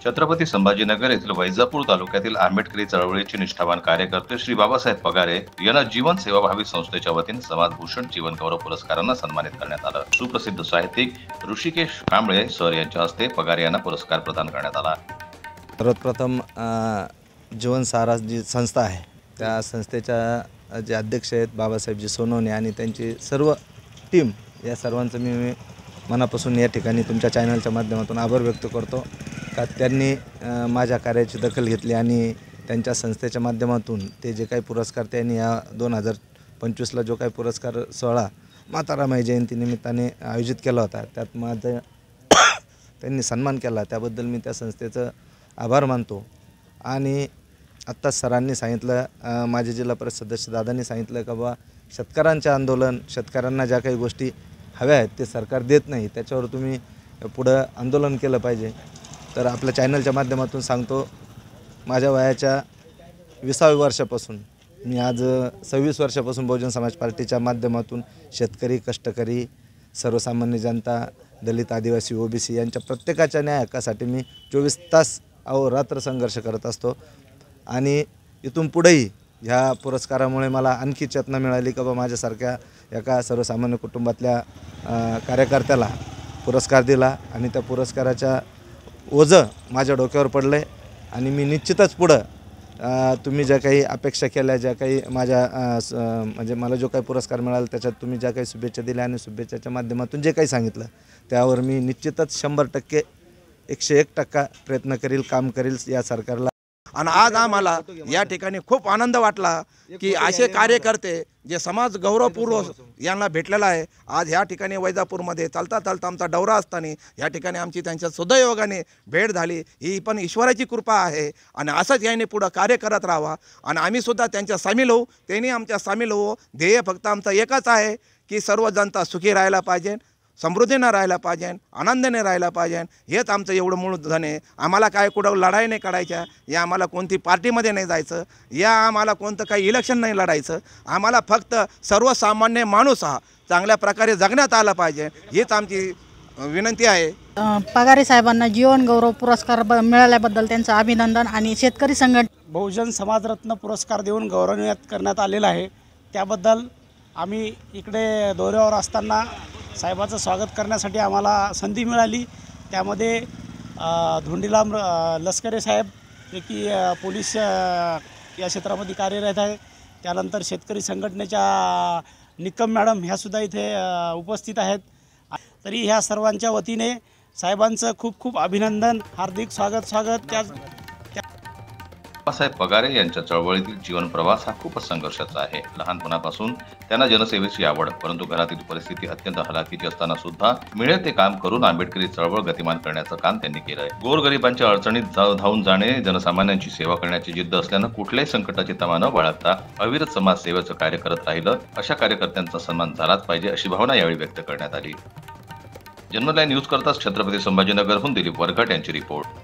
छत्रपती संभाजीनगर येथील वैजापूर तालुक्यातील आंबेडकरी चळवळीचे निष्ठावान कार्यकर्ते श्री बाबासाहेब पगारे यांना जीवन सेवाभावी संस्थेच्या वतीने समाजभूषण जीवन गौरव पुरस्कारांना सन्मानित करण्यात आलं। सुप्रसिद्ध साहित्यिक ऋषिकेश कांबळे सर यांच्या हस्ते पगारे यांना पुरस्कार प्रदान करण्यात आला। सर्वप्रथम जीवन सारा जी संस्था आहे त्या संस्थेच्या जे अध्यक्ष आहेत बाबासाहेबजी सोनवणे आणि त्यांची सर्व टीम, या सर्वांचं मी मनापासून या ठिकाणी तुमच्या चॅनलच्या माध्यमातून आभार व्यक्त करतो का त्यांनी माझ्या कार्याची दखल घेतली आणि त्यांच्या संस्थेच्या माध्यमातून ते जे काही पुरस्कार त्यांनी या 2025ला जो काही पुरस्कार सोहळा माता रमाई जयंतीनिमित्ताने आयोजित केला होता त्यात माझा त्यांनी सन्मान केला, त्याबद्दल मी त्या संस्थेचं आभार मानतो। आणि आत्ता सरांनी सांगितलं, माझे जिल्हा परिषद सदस्य दादांनी सांगितलं का बा शेतकऱ्यांचे आंदोलन, शेतकऱ्यांना ज्या काही गोष्टी हव्या आहेत ते सरकार देत नाही, त्याच्यावर तुम्ही पुढं आंदोलन केलं पाहिजे। तर आपल्या चॅनलच्या माध्यमातून सांगतो, माझ्या वयाच्या 20व्या वर्षापासून मी आज 26 वर्षापासून बहुजन समाज पार्टीच्या माध्यमातून शेतकरी, कष्टकरी, सर्वसामान्य जनता, दलित, आदिवासी, ओबीसी यांच्या प्रत्येकाच्या न्याय हक्कासाठी मी 24 तास अहोरात्र संघर्ष करत असतो। आणि इथून पुढेही ह्या पुरस्कारामुळे मला आणखी चेतना मिळाली का बा माझ्यासारख्या एका सर्वसामान्य कुटुंबातल्या कार्यकर्त्याला पुरस्कार दिला आणि त्या पुरस्काराच्या ओझं माझ्या डोक्यावर पडले। आणि मी निश्चितच पुढं तुम्ही ज्या काही अपेक्षा केल्या, ज्या काही माझ्या म्हणजे मला जो काही पुरस्कार मिळाला त्याच्यात तुम्ही ज्या काही शुभेच्छा दिल्या आणि शुभेच्छाच्या माध्यमातून जे काही सांगितलं त्यावर मी निश्चितच 100% 101% प्रयत्न करील, काम करील या सरकारला। आणि आज आम्हाला या ठिकाणी खूप आनंद वाटला की असे कार्यकर्ते जे समाज गौरवपूर्व यांना भेटलेला आहे। आज ह्या ठिकाणी वैजापूरमध्ये चालता चालता आमचा दौरा असताना या ठिकाणी आमची त्यांच्या सुदैवाने भेट झाली, ही पण ईश्वराची कृपा आहे। आणि असंच यांनी पुढं कार्य करत राहावा आणि आम्ही सुद्धा त्यांच्या सामील होऊ, त्यांनी आमच्या सामील होऊ। ध्येय फक्त आमचं एकच आहे की सर्व जनता सुखी राहायला पाहिजे, समृद्धीनं राहायला पाहिजे, आनंदाने राहायला पाहिजे, हेच आमचं एवढं मूलधन आहे। आम्हाला काय कुठं लढाई नाही काढायच्या, या आम्हाला कोणती पार्टीमध्ये नाही जायचं, या आम्हाला कोणतं काही इलेक्शन नाही लढायचं, आम्हाला फक्त सर्वसामान्य माणूस हा चांगल्या प्रकारे जगण्यात आला पाहिजे, हीच आमची विनंती आहे। पगारे साहेबांना जीवन गौरव पुरस्कार मिळाल्याबद्दल त्यांचं अभिनंदन। आणि शेतकरी बहुजन समाजरत्न पुरस्कार देऊन गौरवण्यात करण्यात आलेला आहे, त्याबद्दल आम्ही इकडे दौऱ्यावर असताना साहेबाचं स्वागत करण्यासाठी आम्हाला संधी मिळाली। त्यामध्ये धोंडीराम लष्करे साहेब जे की पोलीस या क्षेत्रामध्ये कार्यरत आहे, त्यानंतर शेतकरी संघटनेच्या निकम मॅडम ह्यासुद्धा इथे उपस्थित आहेत। तरी ह्या सर्वांच्या वतीने साहेबांचं खूप खूप अभिनंदन, हार्दिक स्वागत। बाबासाहेब पगारे यांच्या चळवळीतील जीवन प्रवास हा खूपच संघर्षाचा आहे। लहानपणापासून त्यांना जनसेवेची आवड, परंतु घरातील परिस्थिती अत्यंत हलाखीची असताना सुद्धा मिळेल ते काम करून आंबेडकरी चळवळ गतिमान करण्याचं काम त्यांनी केलंय। गोरगरिबांच्या अडचणीत धावून जाणे, जनसामान्यांची सेवा करण्याची जिद्द असल्यानं कुठल्याही संकटाची तमा न बाळगता अविरत समाजसेवेचं कार्य करत राहिलं, अशा कार्यकर्त्यांचा सन्मान झालाच पाहिजे अशी भावना यावेळी व्यक्त करण्यात आली। जन्मलाईन न्यूज करताच छत्रपती संभाजीनगरहून दिलीप वरघट यांची रिपोर्ट।